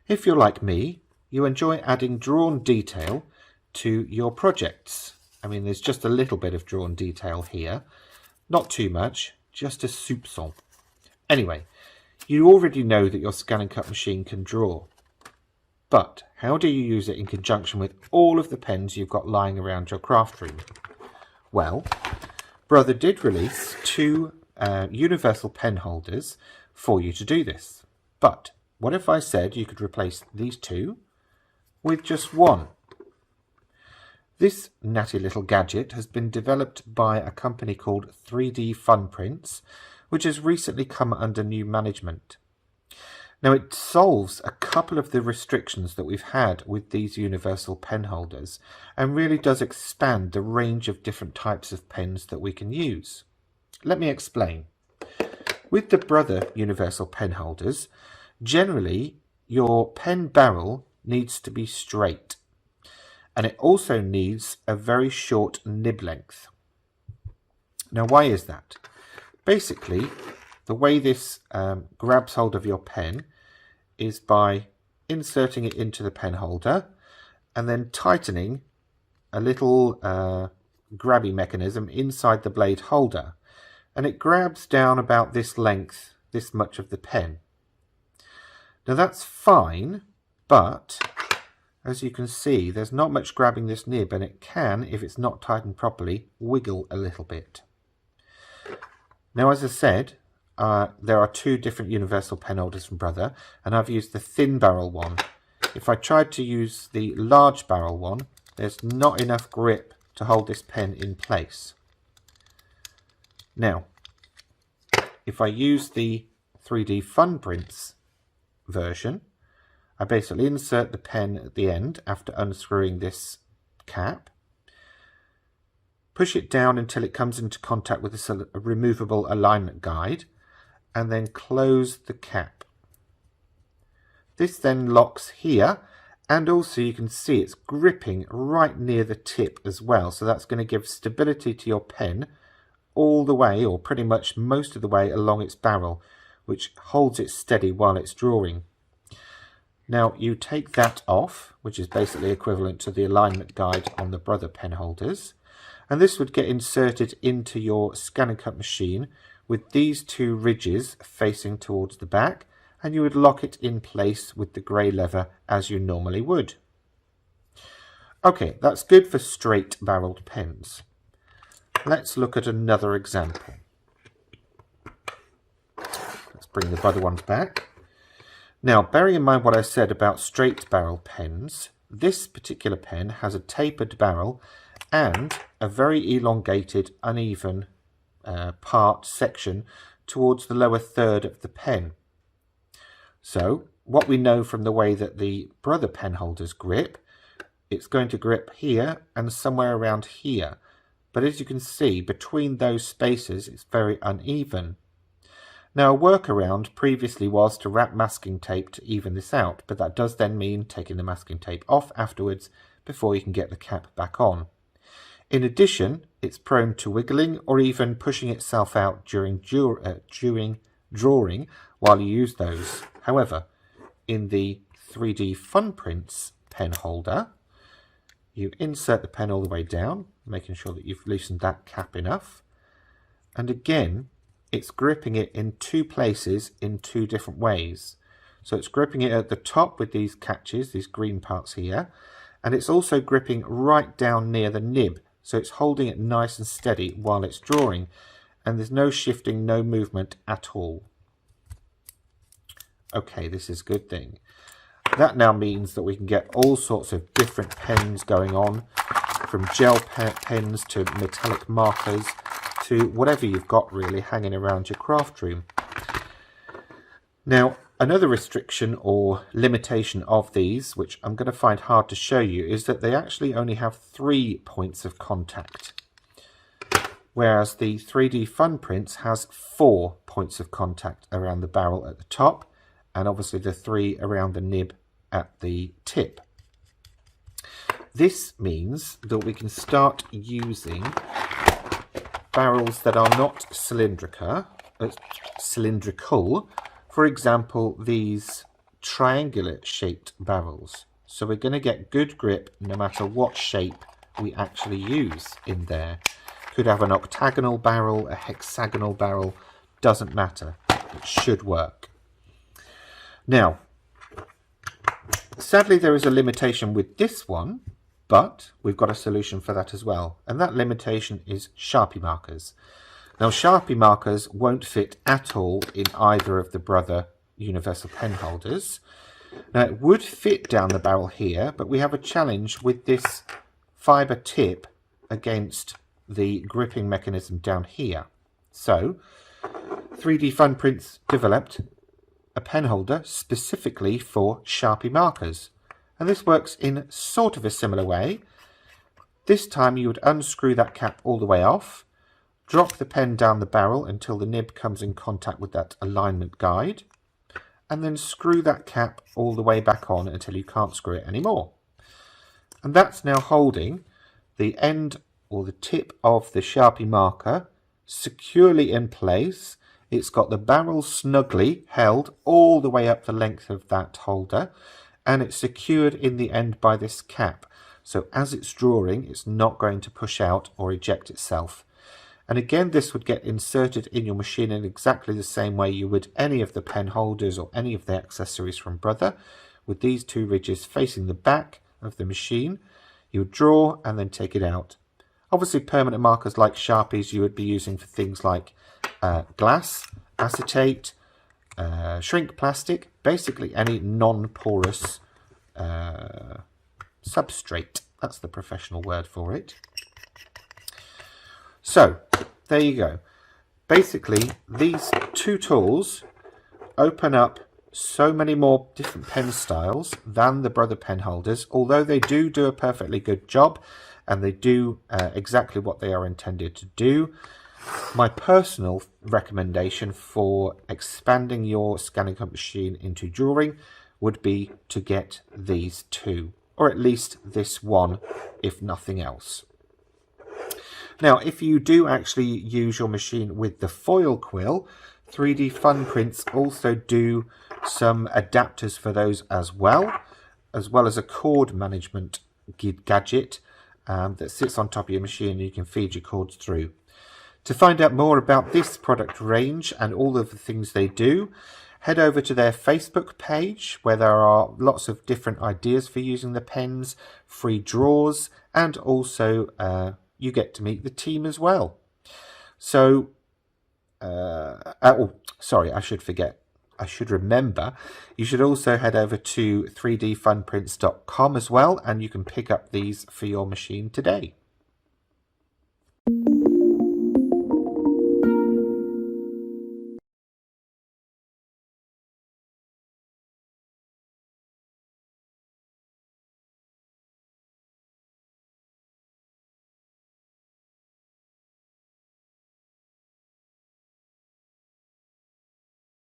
If you're like me, you enjoy adding drawn detail to your projects. I mean, there's just a little bit of drawn detail here, not too much, just a soupçon. Anyway, you already know that your scan and cut machine can draw, but how do you use it in conjunction with all of the pens you've got lying around your craft room? Well, Brother did release two universal pen holders for you to do this, but what if I said you could replace these two with just one? This natty little gadget has been developed by a company called 3D Fun Prints, which has recently come under new management. Now, it solves a couple of the restrictions that we've had with these universal pen holders and really does expand the range of different types of pens that we can use. Let me explain. With the Brother universal pen holders, generally your pen barrel needs to be straight, and it also needs a very short nib length. Now, why is that? Basically, the way this grabs hold of your pen is by inserting it into the pen holder and then tightening a little grabby mechanism inside the blade holder, and it grabs down about this length, this much of the pen. Now that's fine, but as you can see, there's not much grabbing this nib, and it can, if it's not tightened properly, wiggle a little bit. Now, as I said, there are two different universal pen holders from Brother, and I've used the thin barrel one. If I tried to use the large barrel one, there's not enough grip to hold this pen in place. Now, if I use the 3D Fun Prints version, I basically insert the pen at the end after unscrewing this cap, push it down until it comes into contact with this removable alignment guide, and then close the cap. This then locks here, and also you can see it's gripping right near the tip as well, so that's going to give stability to your pen all the way, or pretty much most of the way along its barrel, which holds it steady while it's drawing. Now you take that off, which is basically equivalent to the alignment guide on the Brother pen holders, and this would get inserted into your scan and cut machine with these two ridges facing towards the back, and you would lock it in place with the grey lever as you normally would. Okay, that's good for straight barreled pens. Let's look at another example. Let's bring the Brother ones back. Now, bearing in mind what I said about straight barrel pens, this particular pen has a tapered barrel and a very elongated, uneven section towards the lower third of the pen. So, what we know from the way that the Brother pen holders grip, it's going to grip here and somewhere around here. But as you can see, between those spaces, it's very uneven. Now, a workaround previously was to wrap masking tape to even this out, but that does then mean taking the masking tape off afterwards before you can get the cap back on. In addition, it's prone to wiggling or even pushing itself out during drawing while you use those. However, in the 3D Fun Prints pen holder, you insert the pen all the way down, making sure that you've loosened that cap enough, and again, it's gripping it in two places in two different ways. So it's gripping it at the top with these catches, these green parts here, and it's also gripping right down near the nib, so it's holding it nice and steady while it's drawing, and there's no shifting, no movement at all. Okay, this is a good thing. That now means that we can get all sorts of different pens going on, from gel pens to metallic markers to whatever you've got really hanging around your craft room. Now, another restriction or limitation of these, which I'm going to find hard to show you, is that they actually only have 3 points of contact, whereas the 3D Fun Prints has 4 points of contact around the barrel at the top, and obviously the 3 around the nib at the tip. This means that we can start using barrels that are not cylindrical. For example, these triangular shaped barrels. So we're going to get good grip no matter what shape we actually use in there. Could have an octagonal barrel, a hexagonal barrel, doesn't matter. It should work. Now, sadly there is a limitation with this one, but we've got a solution for that as well. And that limitation is Sharpie markers. Now, Sharpie markers won't fit at all in either of the Brother universal pen holders. Now, it would fit down the barrel here, but we have a challenge with this fibre tip against the gripping mechanism down here. So 3D Fun Prints developed a pen holder specifically for Sharpie markers, and this works in sort of a similar way. This time you would unscrew that cap all the way off, drop the pen down the barrel until the nib comes in contact with that alignment guide, and then screw that cap all the way back on until you can't screw it anymore. And that's now holding the end or the tip of the Sharpie marker securely in place. It's got the barrel snugly held all the way up the length of that holder, and it's secured in the end by this cap. So as it's drawing, it's not going to push out or eject itself. And again, this would get inserted in your machine in exactly the same way you would any of the pen holders or any of the accessories from Brother, with these two ridges facing the back of the machine. You would draw and then take it out. Obviously, permanent markers like Sharpies you would be using for things like glass, acetate, shrink plastic, basically any non-porous substrate. That's the professional word for it. So, there you go. Basically, these two tools open up so many more different pen styles than the Brother pen holders, although they do a perfectly good job and they do exactly what they are intended to do. My personal recommendation for expanding your scanning cut machine into drawing would be to get these two, or at least this one, if nothing else. Now, if you do actually use your machine with the foil quill, 3D Fun Prints also do some adapters for those as well as a cord management gadget that sits on top of your machine and you can feed your cords through. To find out more about this product range and all of the things they do, head over to their Facebook page where there are lots of different ideas for using the pens, free draws, and also you get to meet the team as well. So, sorry, I should remember, you should also head over to 3dfunprints.com as well, and you can pick up these for your machine today.